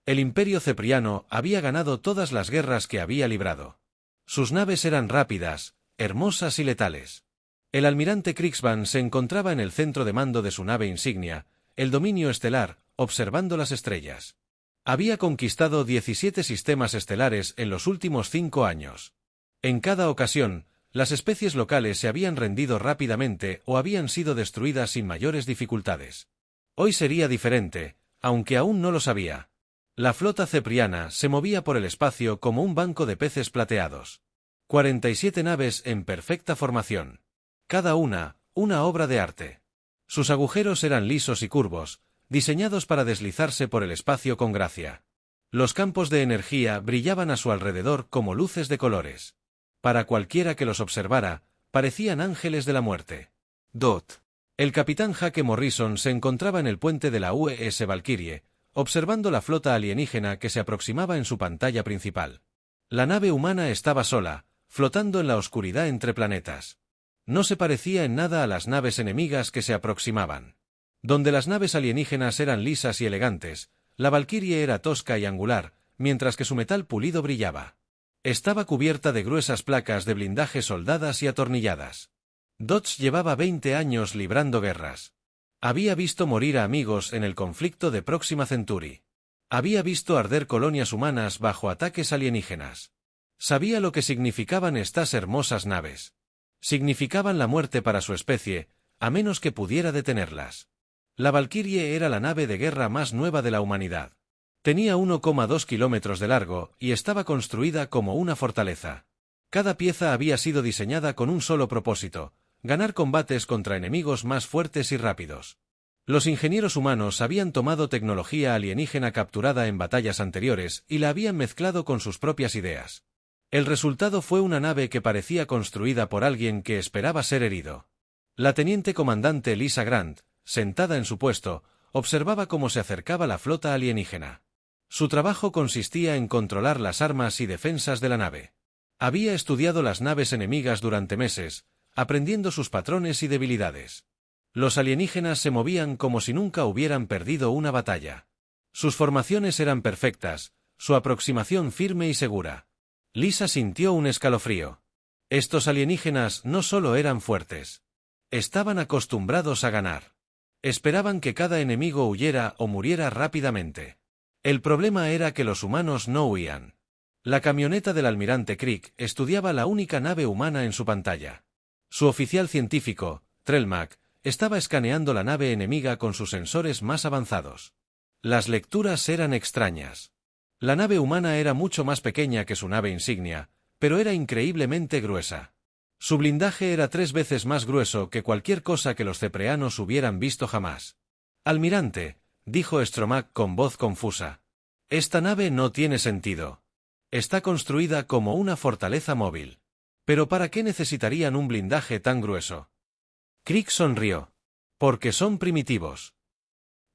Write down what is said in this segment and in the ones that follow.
El Imperio Cepriano había ganado todas las guerras que había librado. Sus naves eran rápidas, hermosas y letales. El almirante Kriegsmann se encontraba en el centro de mando de su nave insignia, el Dominio Estelar, observando las estrellas. Había conquistado 17 sistemas estelares en los últimos 5 años. En cada ocasión, las especies locales se habían rendido rápidamente o habían sido destruidas sin mayores dificultades. Hoy sería diferente, aunque aún no lo sabía. La flota cepriana se movía por el espacio como un banco de peces plateados. 47 naves en perfecta formación. Cada una obra de arte. Sus agujeros eran lisos y curvos, diseñados para deslizarse por el espacio con gracia. Los campos de energía brillaban a su alrededor como luces de colores. Para cualquiera que los observara, parecían ángeles de la muerte. El capitán Jake Morrison se encontraba en el puente de la USS Valkyrie, observando la flota alienígena que se aproximaba en su pantalla principal. La nave humana estaba sola, flotando en la oscuridad entre planetas. No se parecía en nada a las naves enemigas que se aproximaban. Donde las naves alienígenas eran lisas y elegantes, la Valkyrie era tosca y angular, mientras que su metal pulido brillaba. Estaba cubierta de gruesas placas de blindaje soldadas y atornilladas. Dodge llevaba 20 años librando guerras. Había visto morir a amigos en el conflicto de Próxima Centauri. Había visto arder colonias humanas bajo ataques alienígenas. Sabía lo que significaban estas hermosas naves. Significaban la muerte para su especie, a menos que pudiera detenerlas. La Valkyrie era la nave de guerra más nueva de la humanidad. Tenía 1,2 kilómetros de largo y estaba construida como una fortaleza. Cada pieza había sido diseñada con un solo propósito: ganar combates contra enemigos más fuertes y rápidos. Los ingenieros humanos habían tomado tecnología alienígena capturada en batallas anteriores y la habían mezclado con sus propias ideas. El resultado fue una nave que parecía construida por alguien que esperaba ser herido. La teniente comandante Lisa Grant, sentada en su puesto, observaba cómo se acercaba la flota alienígena. Su trabajo consistía en controlar las armas y defensas de la nave. Había estudiado las naves enemigas durante meses, aprendiendo sus patrones y debilidades. Los alienígenas se movían como si nunca hubieran perdido una batalla. Sus formaciones eran perfectas, su aproximación firme y segura. Lisa sintió un escalofrío. Estos alienígenas no solo eran fuertes. Estaban acostumbrados a ganar. Esperaban que cada enemigo huyera o muriera rápidamente. El problema era que los humanos no huían. La camioneta del almirante Krieg estudiaba la única nave humana en su pantalla. Su oficial científico, Trelmack, estaba escaneando la nave enemiga con sus sensores más avanzados. Las lecturas eran extrañas. La nave humana era mucho más pequeña que su nave insignia, pero era increíblemente gruesa. Su blindaje era 3 veces más grueso que cualquier cosa que los cepreanos hubieran visto jamás. «Almirante», dijo Stromack con voz confusa, «esta nave no tiene sentido. Está construida como una fortaleza móvil. ¿Pero para qué necesitarían un blindaje tan grueso?» Krieg sonrió. «Porque son primitivos.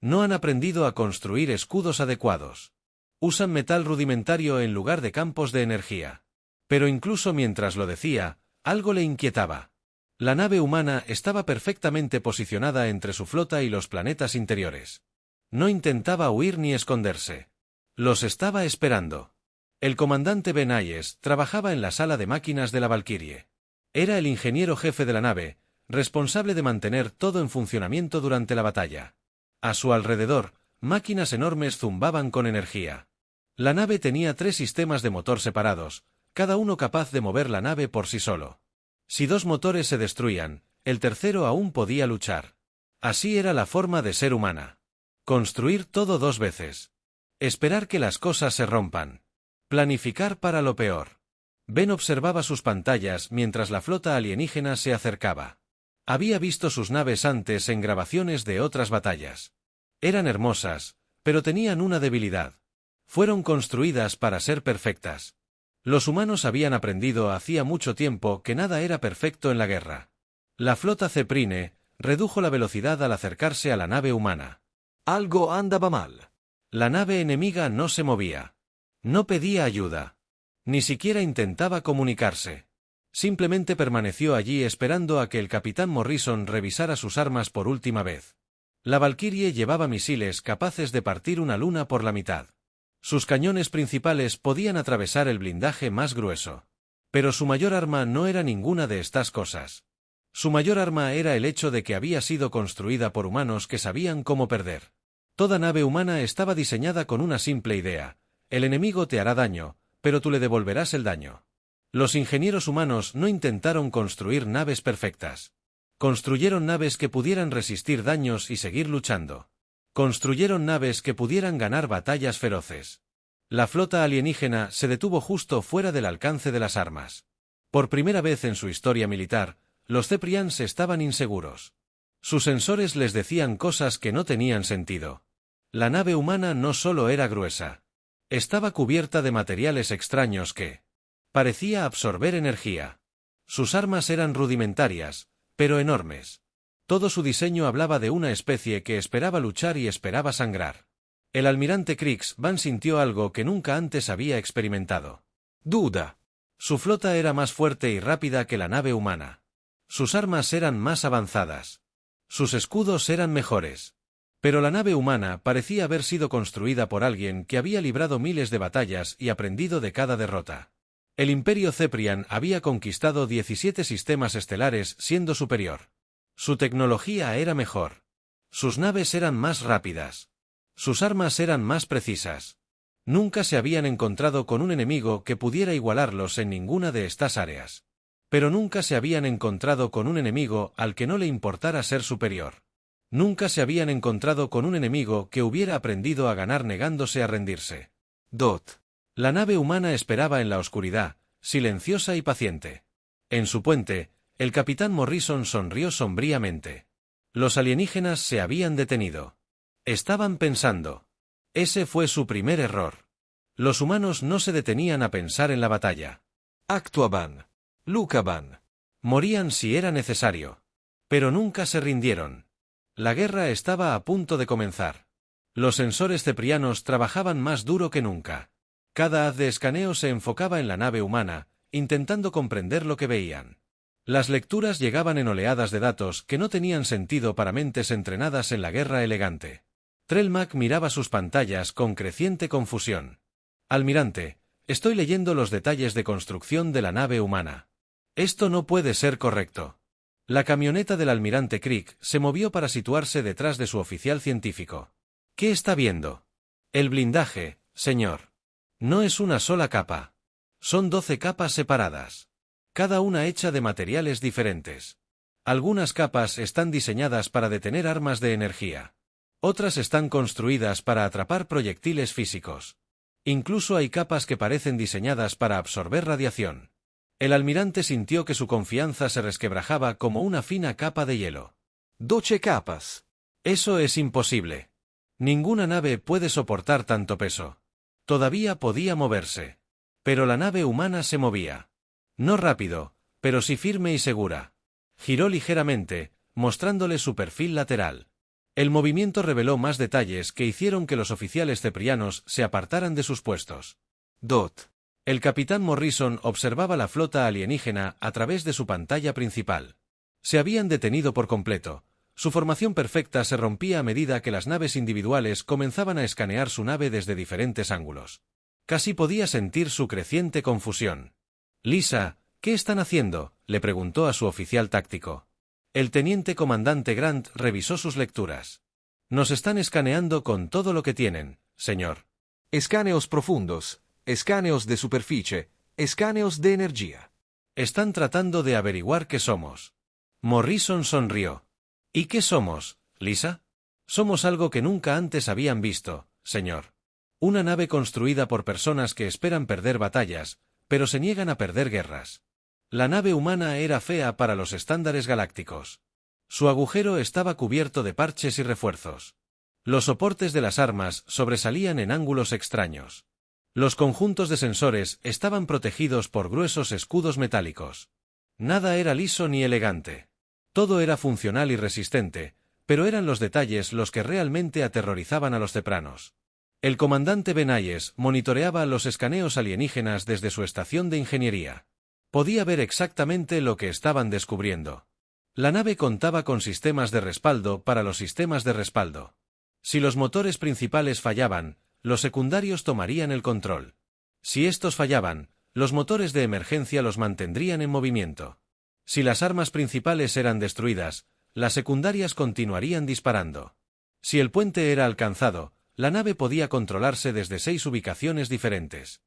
No han aprendido a construir escudos adecuados. Usan metal rudimentario en lugar de campos de energía». Pero incluso mientras lo decía, algo le inquietaba. La nave humana estaba perfectamente posicionada entre su flota y los planetas interiores. No intentaba huir ni esconderse. Los estaba esperando. El comandante Ben Ayes trabajaba en la sala de máquinas de la Valkyrie. Era el ingeniero jefe de la nave, responsable de mantener todo en funcionamiento durante la batalla. A su alrededor, máquinas enormes zumbaban con energía. La nave tenía 3 sistemas de motor separados, cada uno capaz de mover la nave por sí solo. Si 2 motores se destruían, el tercero aún podía luchar. Así era la forma de ser humana. Construir todo 2 veces. Esperar que las cosas se rompan. Planificar para lo peor. Ben observaba sus pantallas mientras la flota alienígena se acercaba. Había visto sus naves antes en grabaciones de otras batallas. Eran hermosas, pero tenían una debilidad. Fueron construidas para ser perfectas. Los humanos habían aprendido hacía mucho tiempo que nada era perfecto en la guerra. La flota Zeprine redujo la velocidad al acercarse a la nave humana. Algo andaba mal. La nave enemiga no se movía. No pedía ayuda. Ni siquiera intentaba comunicarse. Simplemente permaneció allí esperando a que el capitán Morrison revisara sus armas por última vez. La Valkyrie llevaba misiles capaces de partir una luna por la mitad. Sus cañones principales podían atravesar el blindaje más grueso. Pero su mayor arma no era ninguna de estas cosas. Su mayor arma era el hecho de que había sido construida por humanos que sabían cómo perder. Toda nave humana estaba diseñada con una simple idea: el enemigo te hará daño, pero tú le devolverás el daño. Los ingenieros humanos no intentaron construir naves perfectas. Construyeron naves que pudieran resistir daños y seguir luchando. Construyeron naves que pudieran ganar batallas feroces. La flota alienígena se detuvo justo fuera del alcance de las armas. Por primera vez en su historia militar, los Ceprians estaban inseguros. Sus sensores les decían cosas que no tenían sentido. La nave humana no solo era gruesa. Estaba cubierta de materiales extraños que parecía absorber energía. Sus armas eran rudimentarias, pero enormes. Todo su diseño hablaba de una especie que esperaba luchar y esperaba sangrar. El almirante Krix Van sintió algo que nunca antes había experimentado. Duda. Su flota era más fuerte y rápida que la nave humana. Sus armas eran más avanzadas. Sus escudos eran mejores. Pero la nave humana parecía haber sido construida por alguien que había librado miles de batallas y aprendido de cada derrota. El Imperio Ceprian había conquistado 17 sistemas estelares siendo superior. Su tecnología era mejor. Sus naves eran más rápidas. Sus armas eran más precisas. Nunca se habían encontrado con un enemigo que pudiera igualarlos en ninguna de estas áreas. Pero nunca se habían encontrado con un enemigo al que no le importara ser superior. Nunca se habían encontrado con un enemigo que hubiera aprendido a ganar negándose a rendirse. La nave humana esperaba en la oscuridad, silenciosa y paciente. En su puente, el capitán Morrison sonrió sombríamente. Los alienígenas se habían detenido. Estaban pensando. Ese fue su primer error. Los humanos no se detenían a pensar en la batalla. Actuaban. Luchaban. Morían si era necesario. Pero nunca se rindieron. La guerra estaba a punto de comenzar. Los sensores ceprianos trabajaban más duro que nunca. Cada haz de escaneo se enfocaba en la nave humana, intentando comprender lo que veían. Las lecturas llegaban en oleadas de datos que no tenían sentido para mentes entrenadas en la guerra elegante. Trelmac miraba sus pantallas con creciente confusión. Almirante, estoy leyendo los detalles de construcción de la nave humana. Esto no puede ser correcto. La camioneta del almirante Crick se movió para situarse detrás de su oficial científico. ¿Qué está viendo? El blindaje, señor. No es una sola capa. Son 12 capas separadas. Cada una hecha de materiales diferentes. Algunas capas están diseñadas para detener armas de energía. Otras están construidas para atrapar proyectiles físicos. Incluso hay capas que parecen diseñadas para absorber radiación. El almirante sintió que su confianza se resquebrajaba como una fina capa de hielo. 12 capas. Eso es imposible. Ninguna nave puede soportar tanto peso. Todavía podía moverse. Pero la nave humana se movía. No rápido, pero sí firme y segura. Giró ligeramente, mostrándole su perfil lateral. El movimiento reveló más detalles que hicieron que los oficiales ceprianos se apartaran de sus puestos. El capitán Morrison observaba la flota alienígena a través de su pantalla principal. Se habían detenido por completo. Su formación perfecta se rompía a medida que las naves individuales comenzaban a escanear su nave desde diferentes ángulos. Casi podía sentir su creciente confusión. Lisa, ¿qué están haciendo?, le preguntó a su oficial táctico. El teniente comandante Grant revisó sus lecturas. Nos están escaneando con todo lo que tienen, señor. Escaneos profundos, escaneos de superficie, escaneos de energía. Están tratando de averiguar qué somos. Morrison sonrió. ¿Y qué somos, Lisa? Somos algo que nunca antes habían visto, señor. Una nave construida por personas que esperan perder batallas, pero se niegan a perder guerras. La nave humana era fea para los estándares galácticos. Su agujero estaba cubierto de parches y refuerzos. Los soportes de las armas sobresalían en ángulos extraños. Los conjuntos de sensores estaban protegidos por gruesos escudos metálicos. Nada era liso ni elegante. Todo era funcional y resistente, pero eran los detalles los que realmente aterrorizaban a los cepranos. El comandante Benayes monitoreaba los escaneos alienígenas desde su estación de ingeniería. Podía ver exactamente lo que estaban descubriendo. La nave contaba con sistemas de respaldo para los sistemas de respaldo. Si los motores principales fallaban, los secundarios tomarían el control. Si estos fallaban, los motores de emergencia los mantendrían en movimiento. Si las armas principales eran destruidas, las secundarias continuarían disparando. Si el puente era alcanzado, la nave podía controlarse desde 6 ubicaciones diferentes.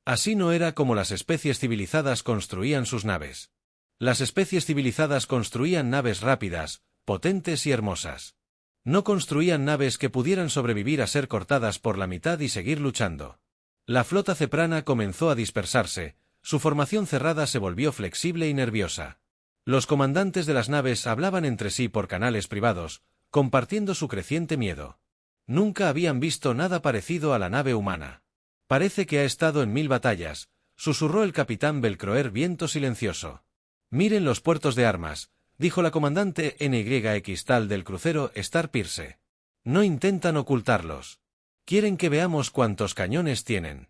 Así no era como las especies civilizadas construían sus naves. Las especies civilizadas construían naves rápidas, potentes y hermosas. No construían naves que pudieran sobrevivir a ser cortadas por la mitad y seguir luchando. La flota ceprana comenzó a dispersarse, su formación cerrada se volvió flexible y nerviosa. Los comandantes de las naves hablaban entre sí por canales privados, compartiendo su creciente miedo. Nunca habían visto nada parecido a la nave humana. Parece que ha estado en 1000 batallas, susurró el capitán Belcroer viento silencioso. Miren los puertos de armas, dijo la comandante NYX tal del crucero Star Pierce. No intentan ocultarlos. Quieren que veamos cuántos cañones tienen.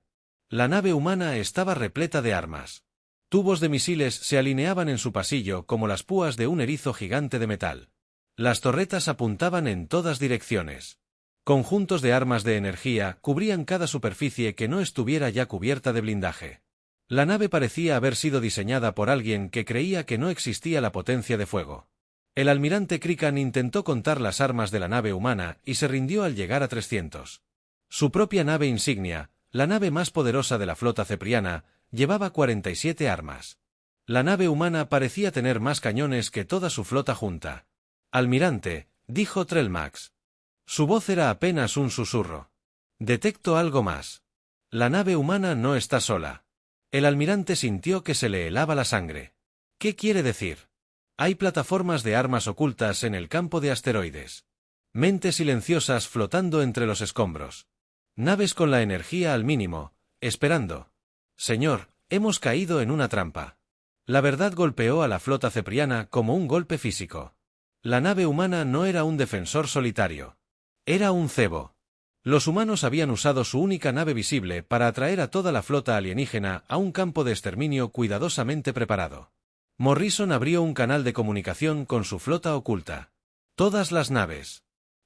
La nave humana estaba repleta de armas. Tubos de misiles se alineaban en su pasillo como las púas de un erizo gigante de metal. Las torretas apuntaban en todas direcciones. Conjuntos de armas de energía cubrían cada superficie que no estuviera ya cubierta de blindaje. La nave parecía haber sido diseñada por alguien que creía que no existía la potencia de fuego. El almirante Krikan intentó contar las armas de la nave humana y se rindió al llegar a 300. Su propia nave insignia, la nave más poderosa de la flota cepriana, llevaba 47 armas. La nave humana parecía tener más cañones que toda su flota junta. Almirante, dijo Trelmax. Su voz era apenas un susurro. Detecto algo más. La nave humana no está sola. El almirante sintió que se le helaba la sangre. ¿Qué quiere decir? Hay plataformas de armas ocultas en el campo de asteroides. Mentes silenciosas flotando entre los escombros. Naves con la energía al mínimo, esperando. Señor, hemos caído en una trampa. La verdad golpeó a la flota cepriana como un golpe físico. La nave humana no era un defensor solitario. Era un cebo. Los humanos habían usado su única nave visible para atraer a toda la flota alienígena a un campo de exterminio cuidadosamente preparado. Morrison abrió un canal de comunicación con su flota oculta. Todas las naves.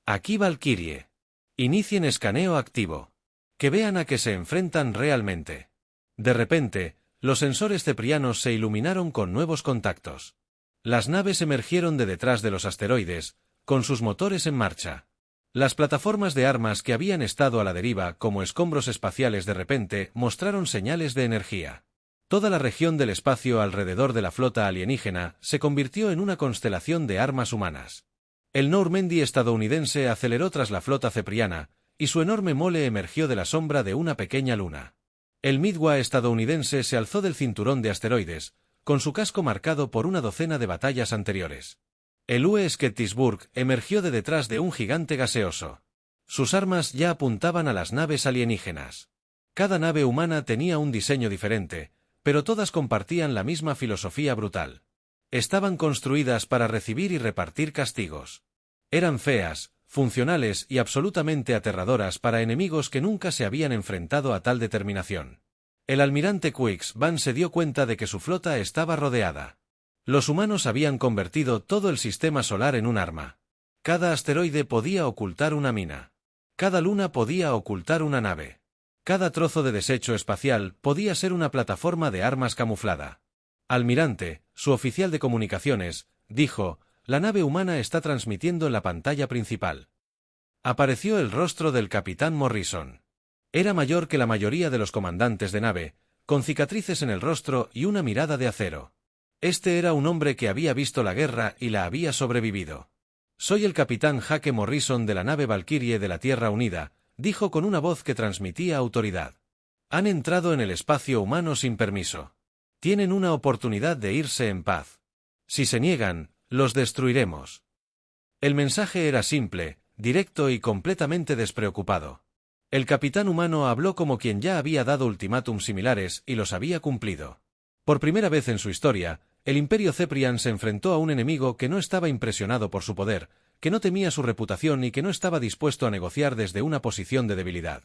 Aquí Valkyrie. Inicien escaneo activo. Que vean a qué se enfrentan realmente. De repente, los sensores ceprianos se iluminaron con nuevos contactos. Las naves emergieron de detrás de los asteroides, con sus motores en marcha. Las plataformas de armas que habían estado a la deriva como escombros espaciales de repente mostraron señales de energía. Toda la región del espacio alrededor de la flota alienígena se convirtió en una constelación de armas humanas. El Normandy estadounidense aceleró tras la flota cepriana, y su enorme mole emergió de la sombra de una pequeña luna. El Midway estadounidense se alzó del cinturón de asteroides, con su casco marcado por una docena de batallas anteriores. El US Gettysburg emergió de detrás de un gigante gaseoso. Sus armas ya apuntaban a las naves alienígenas. Cada nave humana tenía un diseño diferente, pero todas compartían la misma filosofía brutal. Estaban construidas para recibir y repartir castigos. Eran feas, funcionales y absolutamente aterradoras para enemigos que nunca se habían enfrentado a tal determinación. El almirante Quix Van se dio cuenta de que su flota estaba rodeada. Los humanos habían convertido todo el sistema solar en un arma. Cada asteroide podía ocultar una mina. Cada luna podía ocultar una nave. Cada trozo de desecho espacial podía ser una plataforma de armas camuflada. Almirante, su oficial de comunicaciones, dijo, la nave humana está transmitiendo en la pantalla principal. Apareció el rostro del capitán Morrison. Era mayor que la mayoría de los comandantes de nave, con cicatrices en el rostro y una mirada de acero. Este era un hombre que había visto la guerra y la había sobrevivido. Soy el capitán Jake Morrison de la nave Valkyrie de la Tierra Unida, dijo con una voz que transmitía autoridad. Han entrado en el espacio humano sin permiso. Tienen una oportunidad de irse en paz. Si se niegan, los destruiremos. El mensaje era simple, directo y completamente despreocupado. El capitán humano habló como quien ya había dado ultimátums similares y los había cumplido. Por primera vez en su historia, el Imperio Ceprian se enfrentó a un enemigo que no estaba impresionado por su poder, que no temía su reputación y que no estaba dispuesto a negociar desde una posición de debilidad.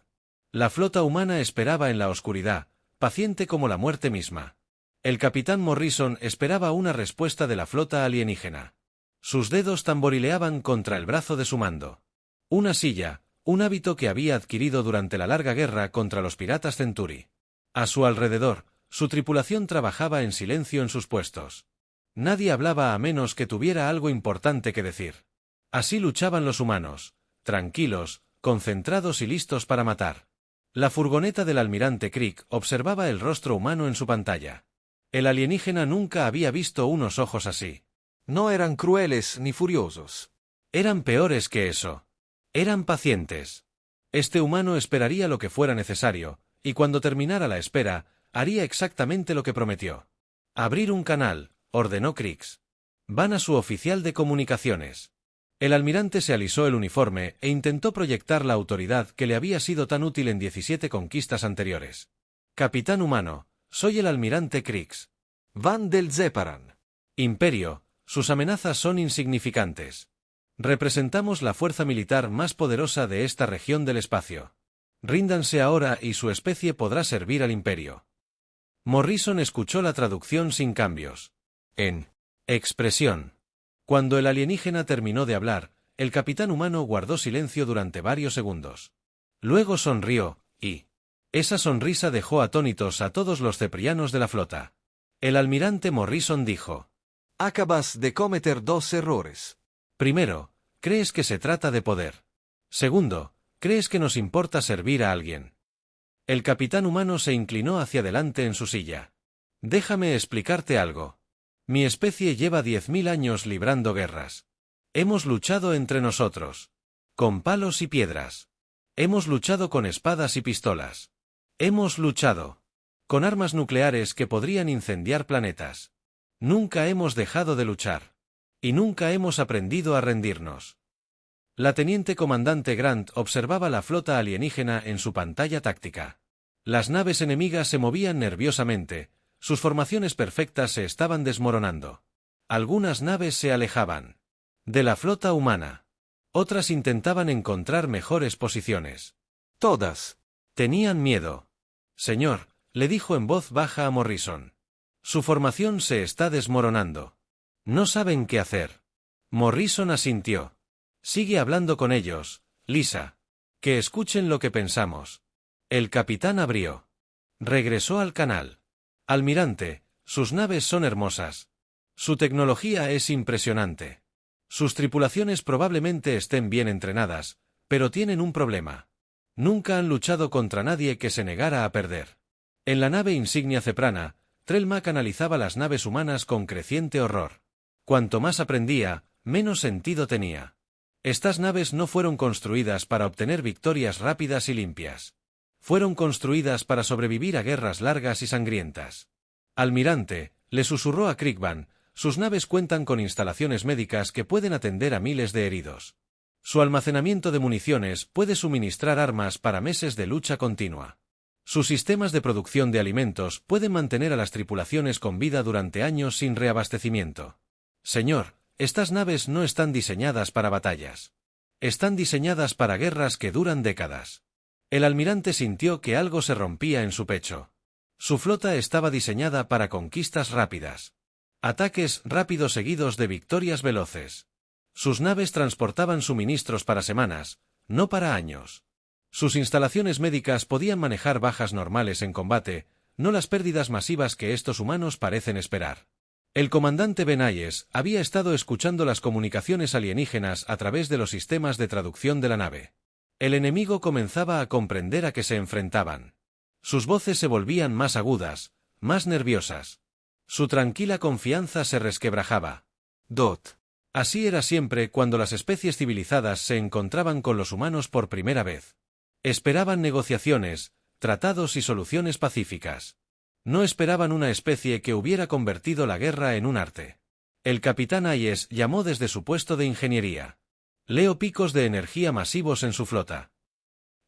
La flota humana esperaba en la oscuridad, paciente como la muerte misma. El capitán Morrison esperaba una respuesta de la flota alienígena. Sus dedos tamborileaban contra el brazo de su mando. Una silla, un hábito que había adquirido durante la larga guerra contra los piratas Centuri. A su alrededor, su tripulación trabajaba en silencio en sus puestos. Nadie hablaba a menos que tuviera algo importante que decir. Así luchaban los humanos, tranquilos, concentrados y listos para matar. La furgoneta del almirante Crick observaba el rostro humano en su pantalla. El alienígena nunca había visto unos ojos así. No eran crueles ni furiosos. Eran peores que eso. Eran pacientes. Este humano esperaría lo que fuera necesario, y cuando terminara la espera, haría exactamente lo que prometió. Abrir un canal, ordenó Crix. Van a su oficial de comunicaciones. El almirante se alisó el uniforme e intentó proyectar la autoridad que le había sido tan útil en 17 conquistas anteriores. Capitán humano, soy el almirante Crix. Van del Zeparan. Imperio, sus amenazas son insignificantes. Representamos la fuerza militar más poderosa de esta región del espacio. Ríndanse ahora y su especie podrá servir al Imperio. Morrison escuchó la traducción sin cambios. En expresión. Cuando el alienígena terminó de hablar, el capitán humano guardó silencio durante varios segundos. Luego sonrió, y esa sonrisa dejó atónitos a todos los ceprianos de la flota. El almirante Morrison dijo: Acabas de cometer 2 errores. Primero, crees que se trata de poder. Segundo, crees que nos importa servir a alguien. El capitán humano se inclinó hacia adelante en su silla. Déjame explicarte algo. Mi especie lleva 10.000 años librando guerras. Hemos luchado entre nosotros. Con palos y piedras. Hemos luchado con espadas y pistolas. Hemos luchado con armas nucleares que podrían incendiar planetas. Nunca hemos dejado de luchar. Y nunca hemos aprendido a rendirnos. La teniente comandante Grant observaba la flota alienígena en su pantalla táctica. Las naves enemigas se movían nerviosamente, sus formaciones perfectas se estaban desmoronando. Algunas naves se alejaban de la flota humana. Otras intentaban encontrar mejores posiciones. Todas tenían miedo. Señor, le dijo en voz baja a Morrison. Su formación se está desmoronando. No saben qué hacer. Morrison asintió. Sigue hablando con ellos, Lisa. Que escuchen lo que pensamos. El capitán abrió. Regresó al canal. Almirante, sus naves son hermosas. Su tecnología es impresionante. Sus tripulaciones probablemente estén bien entrenadas, pero tienen un problema. Nunca han luchado contra nadie que se negara a perder. En la nave insignia ceprana, Trelmac analizaba las naves humanas con creciente horror. Cuanto más aprendía, menos sentido tenía. Estas naves no fueron construidas para obtener victorias rápidas y limpias. Fueron construidas para sobrevivir a guerras largas y sangrientas. Almirante, le susurró a Crickban, sus naves cuentan con instalaciones médicas que pueden atender a miles de heridos. Su almacenamiento de municiones puede suministrar armas para meses de lucha continua. Sus sistemas de producción de alimentos pueden mantener a las tripulaciones con vida durante años sin reabastecimiento. Señor, estas naves no están diseñadas para batallas. Están diseñadas para guerras que duran décadas. El almirante sintió que algo se rompía en su pecho. Su flota estaba diseñada para conquistas rápidas. Ataques rápidos seguidos de victorias veloces. Sus naves transportaban suministros para semanas, no para años. Sus instalaciones médicas podían manejar bajas normales en combate, no las pérdidas masivas que estos humanos parecen esperar. El comandante Benayes había estado escuchando las comunicaciones alienígenas a través de los sistemas de traducción de la nave. El enemigo comenzaba a comprender a qué se enfrentaban. Sus voces se volvían más agudas, más nerviosas. Su tranquila confianza se resquebrajaba. Dot. Así era siempre cuando las especies civilizadas se encontraban con los humanos por primera vez. Esperaban negociaciones, tratados y soluciones pacíficas. No esperaban una especie que hubiera convertido la guerra en un arte. El capitán Hayes llamó desde su puesto de ingeniería. Leo picos de energía masivos en su flota.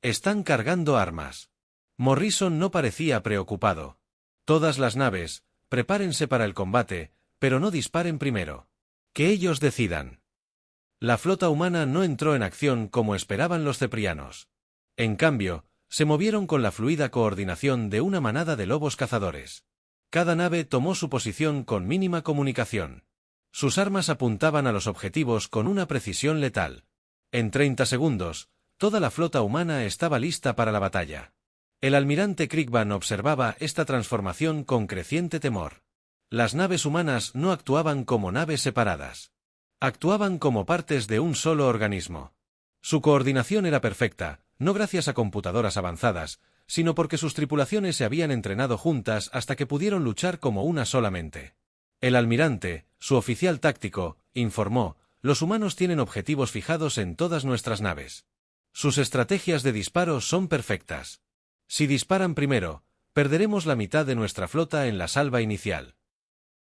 Están cargando armas. Morrison no parecía preocupado. Todas las naves, prepárense para el combate, pero no disparen primero. Que ellos decidan. La flota humana no entró en acción como esperaban los ceprianos. En cambio, se movieron con la fluida coordinación de una manada de lobos cazadores. Cada nave tomó su posición con mínima comunicación. Sus armas apuntaban a los objetivos con una precisión letal. En 30 segundos, toda la flota humana estaba lista para la batalla. El almirante Krikban observaba esta transformación con creciente temor. Las naves humanas no actuaban como naves separadas. Actuaban como partes de un solo organismo. Su coordinación era perfecta, no gracias a computadoras avanzadas, sino porque sus tripulaciones se habían entrenado juntas hasta que pudieron luchar como una sola mente. El almirante, su oficial táctico, informó: los humanos tienen objetivos fijados en todas nuestras naves. Sus estrategias de disparo son perfectas. Si disparan primero, perderemos la mitad de nuestra flota en la salva inicial.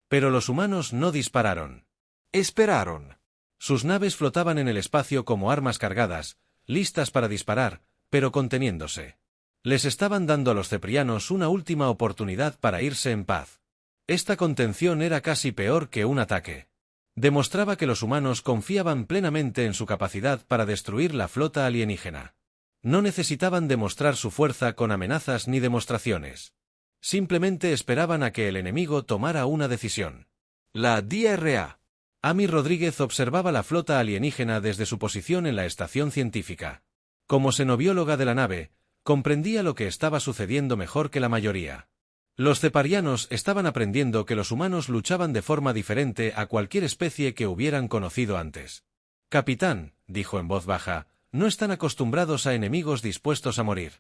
Pero los humanos no dispararon. Esperaron. Sus naves flotaban en el espacio como armas cargadas, listas para disparar, pero conteniéndose. Les estaban dando a los ceprianos una última oportunidad para irse en paz. Esta contención era casi peor que un ataque. Demostraba que los humanos confiaban plenamente en su capacidad para destruir la flota alienígena. No necesitaban demostrar su fuerza con amenazas ni demostraciones. Simplemente esperaban a que el enemigo tomara una decisión. La DRA. Amy Rodríguez observaba la flota alienígena desde su posición en la estación científica. Como xenobióloga de la nave, comprendía lo que estaba sucediendo mejor que la mayoría. Los ceparianos estaban aprendiendo que los humanos luchaban de forma diferente a cualquier especie que hubieran conocido antes. «Capitán», dijo en voz baja, «no están acostumbrados a enemigos dispuestos a morir.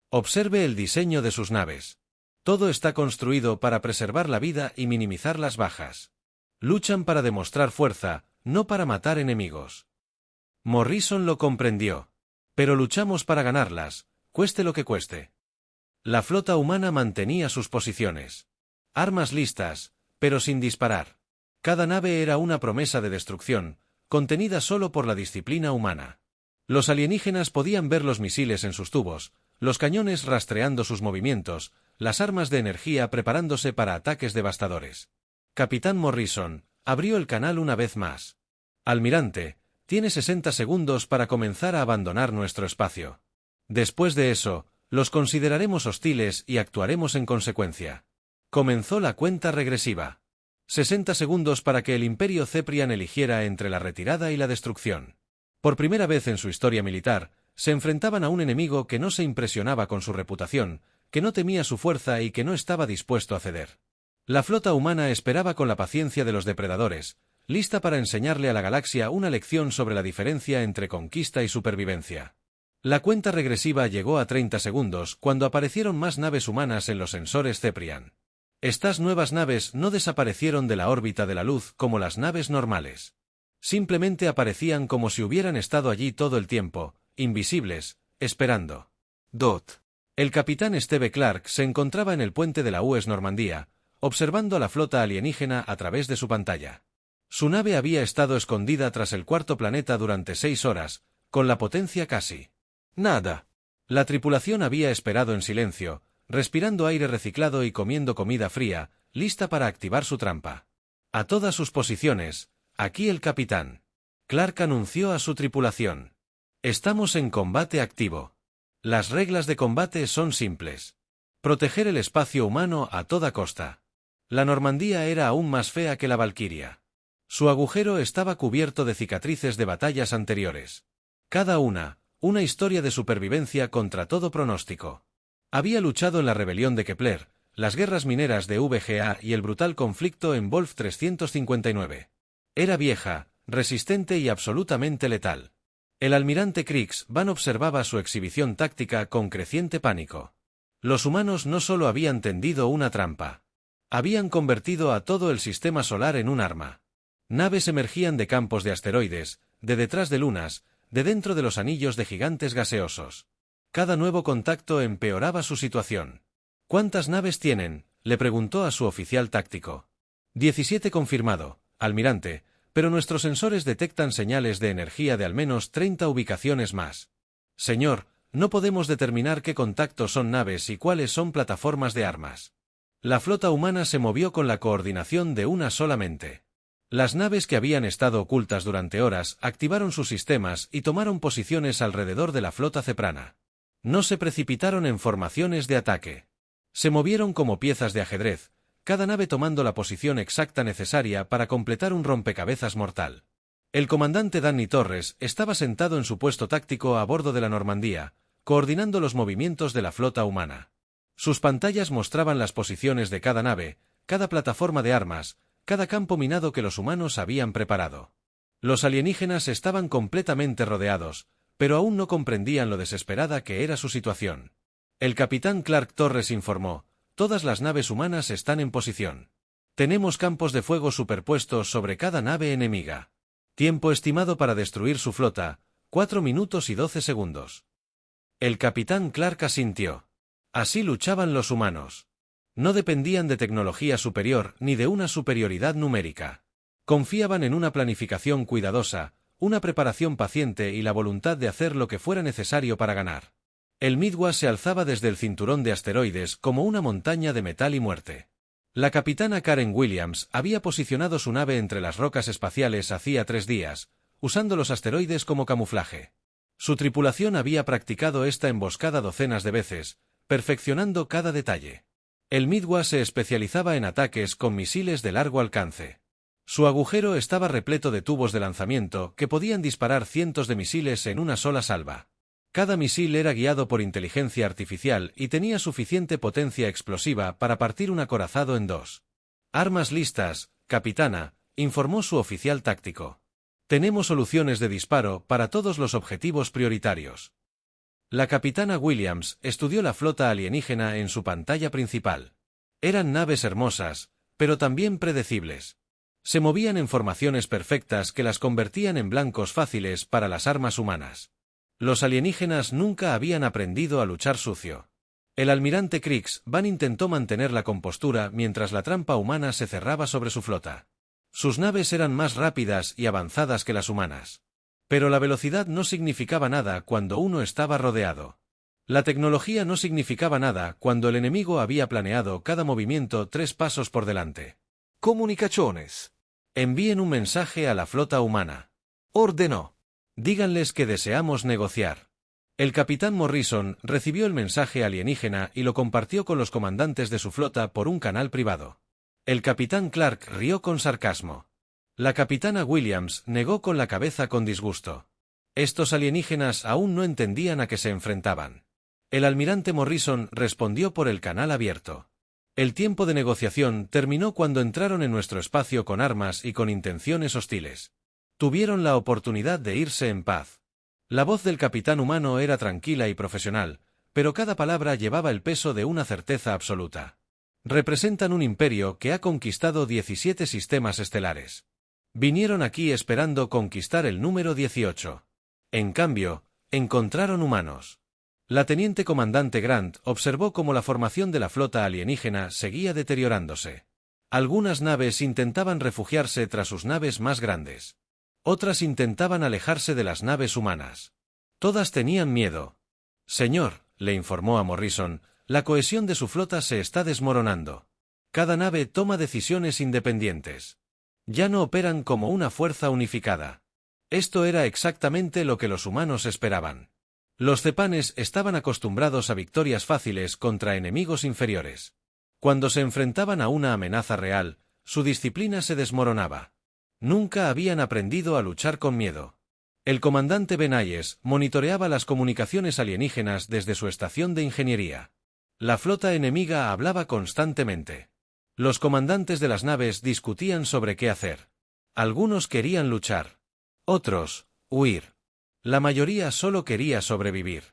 Observe el diseño de sus naves. Todo está construido para preservar la vida y minimizar las bajas. Luchan para demostrar fuerza, no para matar enemigos». Morrison lo comprendió. «Pero luchamos para ganarlas, cueste lo que cueste». La flota humana mantenía sus posiciones. Armas listas, pero sin disparar. Cada nave era una promesa de destrucción, contenida solo por la disciplina humana. Los alienígenas podían ver los misiles en sus tubos, los cañones rastreando sus movimientos, las armas de energía preparándose para ataques devastadores. Capitán Morrison abrió el canal una vez más. «Almirante, tiene 60 segundos para comenzar a abandonar nuestro espacio. Después de eso, los consideraremos hostiles y actuaremos en consecuencia». Comenzó la cuenta regresiva. 60 segundos para que el Imperio Ceprian eligiera entre la retirada y la destrucción. Por primera vez en su historia militar, se enfrentaban a un enemigo que no se impresionaba con su reputación, que no temía su fuerza y que no estaba dispuesto a ceder. La flota humana esperaba con la paciencia de los depredadores, lista para enseñarle a la galaxia una lección sobre la diferencia entre conquista y supervivencia. La cuenta regresiva llegó a 30 segundos cuando aparecieron más naves humanas en los sensores Ceprian. Estas nuevas naves no desaparecieron de la órbita de la luz como las naves normales. Simplemente aparecían como si hubieran estado allí todo el tiempo, invisibles, esperando. DOT. El capitán Steve Clark se encontraba en el puente de la US Normandía, observando a la flota alienígena a través de su pantalla. Su nave había estado escondida tras el cuarto planeta durante 6 horas, con la potencia casi Nada. La tripulación había esperado en silencio, respirando aire reciclado y comiendo comida fría, lista para activar su trampa. A todas sus posiciones, aquí el capitán. Clark anunció a su tripulación. «Estamos en combate activo. Las reglas de combate son simples. Proteger el espacio humano a toda costa». La Normandía era aún más fea que la Valquiria. Su agujero estaba cubierto de cicatrices de batallas anteriores. Cada una historia de supervivencia contra todo pronóstico. Había luchado en la rebelión de Kepler, las guerras mineras de VGA y el brutal conflicto en Wolf 359. Era vieja, resistente y absolutamente letal. El almirante Kriegsvan observaba su exhibición táctica con creciente pánico. Los humanos no solo habían tendido una trampa. Habían convertido a todo el sistema solar en un arma. Naves emergían de campos de asteroides, de detrás de lunas, de dentro de los anillos de gigantes gaseosos. Cada nuevo contacto empeoraba su situación. «¿Cuántas naves tienen?», le preguntó a su oficial táctico. 17 confirmado, almirante, pero nuestros sensores detectan señales de energía de al menos 30 ubicaciones más. Señor, no podemos determinar qué contactos son naves y cuáles son plataformas de armas. La flota humana se movió con la coordinación de una sola mente. Las naves que habían estado ocultas durante horas activaron sus sistemas y tomaron posiciones alrededor de la flota ceprana. No se precipitaron en formaciones de ataque. Se movieron como piezas de ajedrez, cada nave tomando la posición exacta necesaria para completar un rompecabezas mortal. El comandante Danny Torres estaba sentado en su puesto táctico a bordo de la Normandía, coordinando los movimientos de la flota humana. Sus pantallas mostraban las posiciones de cada nave, cada plataforma de armas, cada campo minado que los humanos habían preparado. Los alienígenas estaban completamente rodeados, pero aún no comprendían lo desesperada que era su situación. El capitán Clark Torres informó: «Todas las naves humanas están en posición. Tenemos campos de fuego superpuestos sobre cada nave enemiga. Tiempo estimado para destruir su flota, 4 minutos y 12 segundos». El capitán Clark asintió. Así luchaban los humanos. No dependían de tecnología superior ni de una superioridad numérica. Confiaban en una planificación cuidadosa, una preparación paciente y la voluntad de hacer lo que fuera necesario para ganar. El Midway se alzaba desde el cinturón de asteroides como una montaña de metal y muerte. La capitana Karen Williams había posicionado su nave entre las rocas espaciales hacía 3 días, usando los asteroides como camuflaje. Su tripulación había practicado esta emboscada docenas de veces, perfeccionando cada detalle. El Midway se especializaba en ataques con misiles de largo alcance. Su agujero estaba repleto de tubos de lanzamiento que podían disparar cientos de misiles en una sola salva. Cada misil era guiado por inteligencia artificial y tenía suficiente potencia explosiva para partir un acorazado en 2. «Armas listas, capitana», informó su oficial táctico. «Tenemos soluciones de disparo para todos los objetivos prioritarios». La capitana Williams estudió la flota alienígena en su pantalla principal. Eran naves hermosas, pero también predecibles. Se movían en formaciones perfectas que las convertían en blancos fáciles para las armas humanas. Los alienígenas nunca habían aprendido a luchar sucio. El almirante Kriegs Van intentó mantener la compostura mientras la trampa humana se cerraba sobre su flota. Sus naves eran más rápidas y avanzadas que las humanas. Pero la velocidad no significaba nada cuando uno estaba rodeado. La tecnología no significaba nada cuando el enemigo había planeado cada movimiento 3 pasos por delante. Comunicaciones. Envíen un mensaje a la flota humana. Ordenó. Díganles que deseamos negociar. El capitán Morrison recibió el mensaje alienígena y lo compartió con los comandantes de su flota por un canal privado. El capitán Clark rió con sarcasmo. La capitana Williams negó con la cabeza con disgusto. Estos alienígenas aún no entendían a qué se enfrentaban. El almirante Morrison respondió por el canal abierto. El tiempo de negociación terminó cuando entraron en nuestro espacio con armas y con intenciones hostiles. Tuvieron la oportunidad de irse en paz. La voz del capitán humano era tranquila y profesional, pero cada palabra llevaba el peso de una certeza absoluta. Representan un imperio que ha conquistado 17 sistemas estelares. Vinieron aquí esperando conquistar el número 18. En cambio, encontraron humanos. La teniente comandante Grant observó cómo la formación de la flota alienígena seguía deteriorándose. Algunas naves intentaban refugiarse tras sus naves más grandes. Otras intentaban alejarse de las naves humanas. Todas tenían miedo. «Señor», le informó a Morrison, «la cohesión de su flota se está desmoronando. Cada nave toma decisiones independientes. Ya no operan como una fuerza unificada». Esto era exactamente lo que los humanos esperaban. Los cepanes estaban acostumbrados a victorias fáciles contra enemigos inferiores. Cuando se enfrentaban a una amenaza real, su disciplina se desmoronaba. Nunca habían aprendido a luchar con miedo. El comandante Benayes monitoreaba las comunicaciones alienígenas desde su estación de ingeniería. La flota enemiga hablaba constantemente. Los comandantes de las naves discutían sobre qué hacer. Algunos querían luchar. Otros, huir. La mayoría solo quería sobrevivir.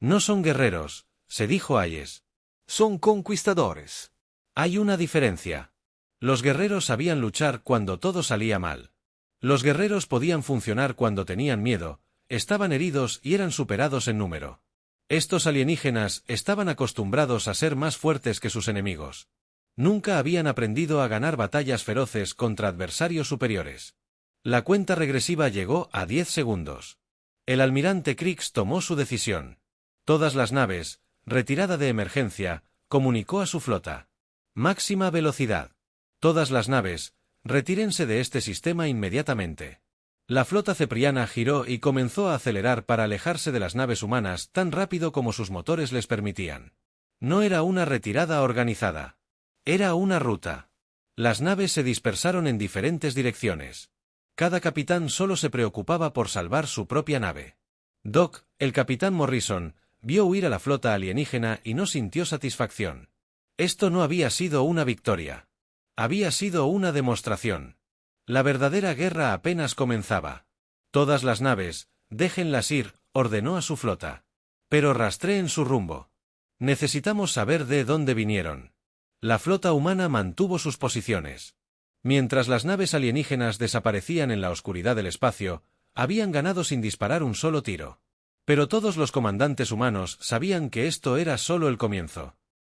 «No son guerreros», se dijo Hayes. «Son conquistadores». Hay una diferencia. Los guerreros sabían luchar cuando todo salía mal. Los guerreros podían funcionar cuando tenían miedo, estaban heridos y eran superados en número. Estos alienígenas estaban acostumbrados a ser más fuertes que sus enemigos. Nunca habían aprendido a ganar batallas feroces contra adversarios superiores. La cuenta regresiva llegó a 10 segundos. El almirante Kriegs tomó su decisión. Todas las naves, retirada de emergencia, comunicó a su flota. «Máxima velocidad. Todas las naves, retírense de este sistema inmediatamente». La flota cepriana giró y comenzó a acelerar para alejarse de las naves humanas tan rápido como sus motores les permitían. No era una retirada organizada. Era una ruta. Las naves se dispersaron en diferentes direcciones. Cada capitán solo se preocupaba por salvar su propia nave. Doc, el capitán Morrison, vio huir a la flota alienígena y no sintió satisfacción. Esto no había sido una victoria. Había sido una demostración. La verdadera guerra apenas comenzaba. Todas las naves, déjenlas ir, ordenó a su flota. Pero rastreen su rumbo. Necesitamos saber de dónde vinieron. La flota humana mantuvo sus posiciones. Mientras las naves alienígenas desaparecían en la oscuridad del espacio, habían ganado sin disparar un solo tiro. Pero todos los comandantes humanos sabían que esto era solo el comienzo.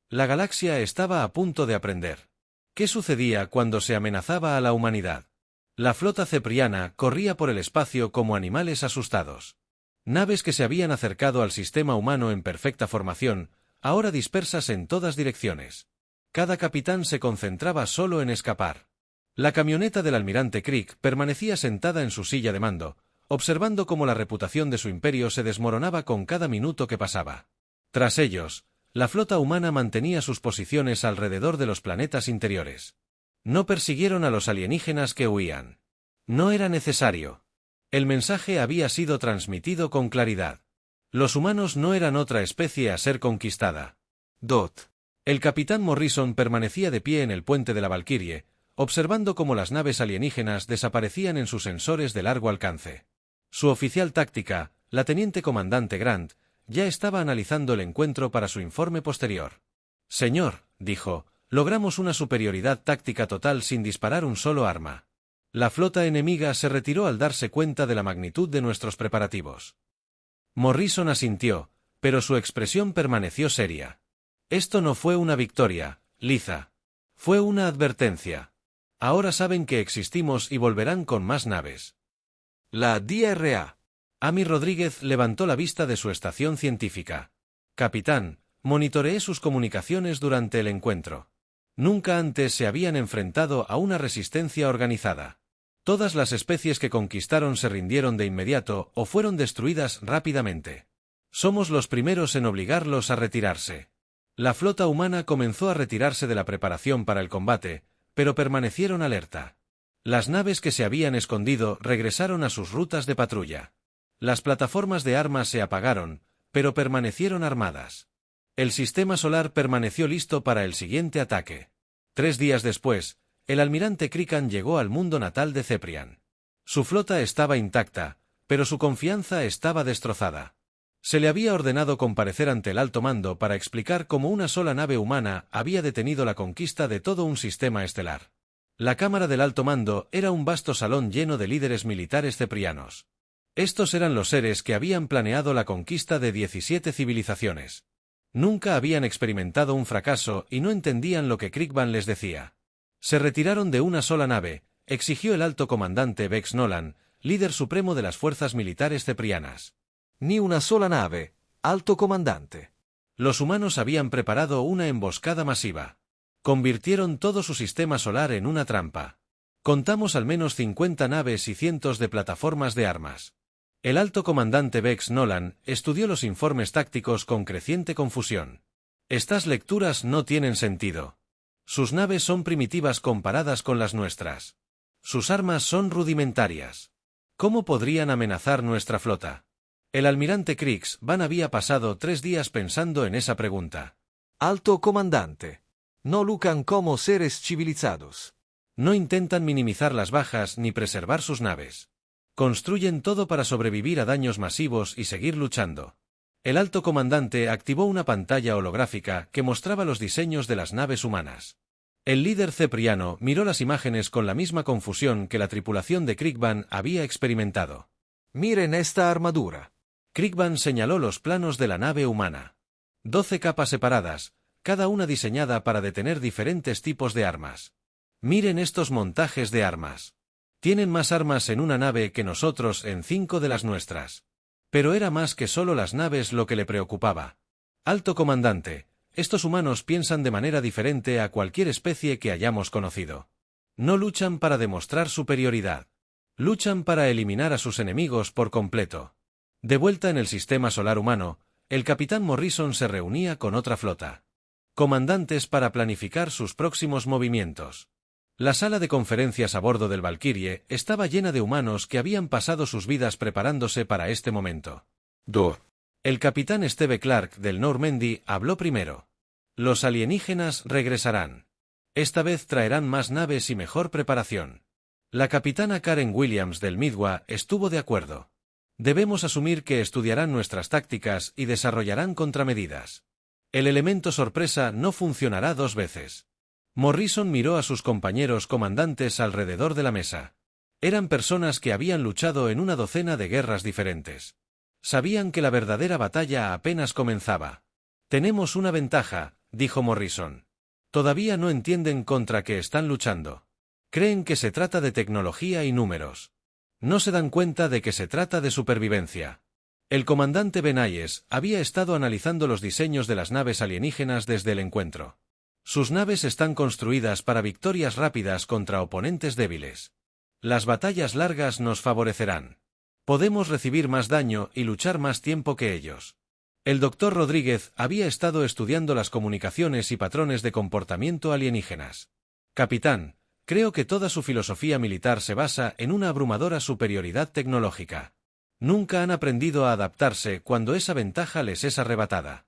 La galaxia estaba a punto de aprender. ¿Qué sucedía cuando se amenazaba a la humanidad? La flota cepriana corría por el espacio como animales asustados. Naves que se habían acercado al sistema humano en perfecta formación, ahora dispersas en todas direcciones. Cada capitán se concentraba solo en escapar. La camioneta del almirante Crick permanecía sentada en su silla de mando, observando cómo la reputación de su imperio se desmoronaba con cada minuto que pasaba. Tras ellos, la flota humana mantenía sus posiciones alrededor de los planetas interiores. No persiguieron a los alienígenas que huían. No era necesario. El mensaje había sido transmitido con claridad. Los humanos no eran otra especie a ser conquistada. Dot. El capitán Morrison permanecía de pie en el puente de la Valkyrie, observando cómo las naves alienígenas desaparecían en sus sensores de largo alcance. Su oficial táctica, la teniente comandante Grant, ya estaba analizando el encuentro para su informe posterior. «Señor», dijo, «logramos una superioridad táctica total sin disparar un solo arma. La flota enemiga se retiró al darse cuenta de la magnitud de nuestros preparativos». Morrison asintió, pero su expresión permaneció seria. «Esto no fue una victoria, Liza. Fue una advertencia. Ahora saben que existimos y volverán con más naves». La DRA. Amy Rodríguez levantó la vista de su estación científica. «Capitán, monitoreé sus comunicaciones durante el encuentro. Nunca antes se habían enfrentado a una resistencia organizada. Todas las especies que conquistaron se rindieron de inmediato o fueron destruidas rápidamente. Somos los primeros en obligarlos a retirarse». La flota humana comenzó a retirarse de la preparación para el combate, pero permanecieron alerta. Las naves que se habían escondido regresaron a sus rutas de patrulla. Las plataformas de armas se apagaron, pero permanecieron armadas. El sistema solar permaneció listo para el siguiente ataque. 3 días después, el almirante Crickan llegó al mundo natal de Ceprian. Su flota estaba intacta, pero su confianza estaba destrozada. Se le había ordenado comparecer ante el alto mando para explicar cómo una sola nave humana había detenido la conquista de todo un sistema estelar. La cámara del alto mando era un vasto salón lleno de líderes militares ceprianos. Estos eran los seres que habían planeado la conquista de 17 civilizaciones. Nunca habían experimentado un fracaso y no entendían lo que Crickban les decía. Se retiraron de una sola nave, exigió el alto comandante Vex Nolan, líder supremo de las fuerzas militares ceprianas. Ni una sola nave, alto comandante. Los humanos habían preparado una emboscada masiva. Convirtieron todo su sistema solar en una trampa. Contamos al menos 50 naves y cientos de plataformas de armas. El alto comandante Vex Nolan estudió los informes tácticos con creciente confusión. Estas lecturas no tienen sentido. Sus naves son primitivas comparadas con las nuestras. Sus armas son rudimentarias. ¿Cómo podrían amenazar nuestra flota? El almirante Cricksban había pasado 3 días pensando en esa pregunta. Alto comandante. No luchan como seres civilizados. No intentan minimizar las bajas ni preservar sus naves. Construyen todo para sobrevivir a daños masivos y seguir luchando. El alto comandante activó una pantalla holográfica que mostraba los diseños de las naves humanas. El líder cepriano miró las imágenes con la misma confusión que la tripulación de Crickban había experimentado. Miren esta armadura. Crickban señaló los planos de la nave humana. 12 capas separadas, cada una diseñada para detener diferentes tipos de armas. Miren estos montajes de armas. Tienen más armas en una nave que nosotros en 5 de las nuestras. Pero era más que solo las naves lo que le preocupaba. Alto comandante, estos humanos piensan de manera diferente a cualquier especie que hayamos conocido. No luchan para demostrar superioridad. Luchan para eliminar a sus enemigos por completo. De vuelta en el sistema solar humano, el capitán Morrison se reunía con otra flota. Comandantes para planificar sus próximos movimientos. La sala de conferencias a bordo del Valkyrie estaba llena de humanos que habían pasado sus vidas preparándose para este momento. El capitán Steve Clark del Normandy habló primero. Los alienígenas regresarán. Esta vez traerán más naves y mejor preparación. La capitana Karen Williams del Midwa estuvo de acuerdo. Debemos asumir que estudiarán nuestras tácticas y desarrollarán contramedidas. El elemento sorpresa no funcionará dos veces. Morrison miró a sus compañeros comandantes alrededor de la mesa. Eran personas que habían luchado en una docena de guerras diferentes. Sabían que la verdadera batalla apenas comenzaba. Tenemos una ventaja, dijo Morrison. Todavía no entienden contra qué están luchando. Creen que se trata de tecnología y números. No se dan cuenta de que se trata de supervivencia. El comandante Benayes había estado analizando los diseños de las naves alienígenas desde el encuentro. Sus naves están construidas para victorias rápidas contra oponentes débiles. Las batallas largas nos favorecerán. Podemos recibir más daño y luchar más tiempo que ellos. El doctor Rodríguez había estado estudiando las comunicaciones y patrones de comportamiento alienígenas. Capitán, creo que toda su filosofía militar se basa en una abrumadora superioridad tecnológica. Nunca han aprendido a adaptarse cuando esa ventaja les es arrebatada.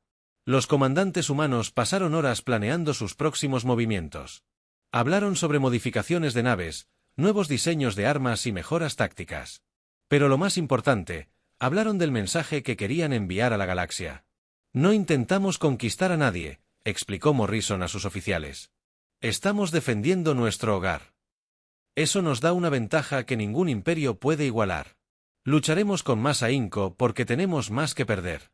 Los comandantes humanos pasaron horas planeando sus próximos movimientos. Hablaron sobre modificaciones de naves, nuevos diseños de armas y mejoras tácticas. Pero lo más importante, hablaron del mensaje que querían enviar a la galaxia. No intentamos conquistar a nadie, explicó Morrison a sus oficiales. Estamos defendiendo nuestro hogar. Eso nos da una ventaja que ningún imperio puede igualar. Lucharemos con más ahínco porque tenemos más que perder.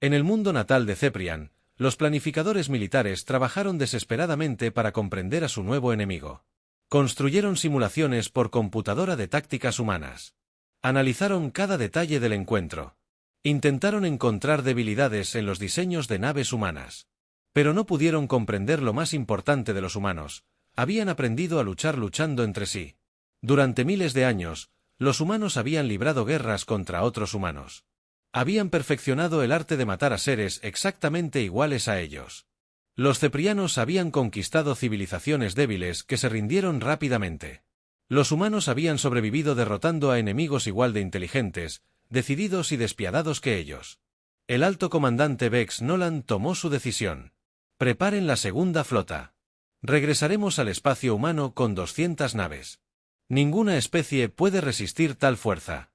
En el mundo natal de Ceprian, los planificadores militares trabajaron desesperadamente para comprender a su nuevo enemigo. Construyeron simulaciones por computadora de tácticas humanas. Analizaron cada detalle del encuentro. Intentaron encontrar debilidades en los diseños de naves humanas. Pero no pudieron comprender lo más importante de los humanos. Habían aprendido a luchar luchando entre sí. Durante miles de años, los humanos habían librado guerras contra otros humanos. Habían perfeccionado el arte de matar a seres exactamente iguales a ellos. Los ceprianos habían conquistado civilizaciones débiles que se rindieron rápidamente. Los humanos habían sobrevivido derrotando a enemigos igual de inteligentes, decididos y despiadados que ellos. El alto comandante Vex Nolan tomó su decisión. Preparen la segunda flota. Regresaremos al espacio humano con 200 naves. Ninguna especie puede resistir tal fuerza.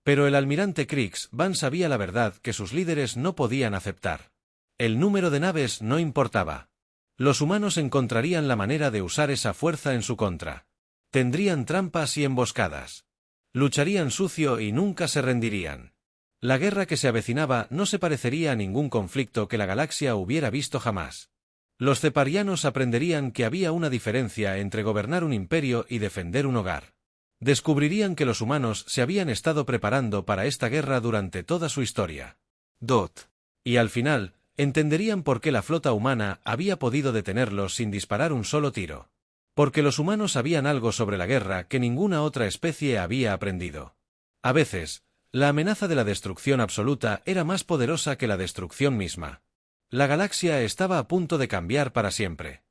Pero el almirante Kriegs Van sabía la verdad que sus líderes no podían aceptar. El número de naves no importaba. Los humanos encontrarían la manera de usar esa fuerza en su contra. Tendrían trampas y emboscadas. Lucharían sucio y nunca se rendirían. La guerra que se avecinaba no se parecería a ningún conflicto que la galaxia hubiera visto jamás. Los ceparianos aprenderían que había una diferencia entre gobernar un imperio y defender un hogar. Descubrirían que los humanos se habían estado preparando para esta guerra durante toda su historia. Y al final, entenderían por qué la flota humana había podido detenerlos sin disparar un solo tiro. Porque los humanos sabían algo sobre la guerra que ninguna otra especie había aprendido. A veces, la amenaza de la destrucción absoluta era más poderosa que la destrucción misma. La galaxia estaba a punto de cambiar para siempre.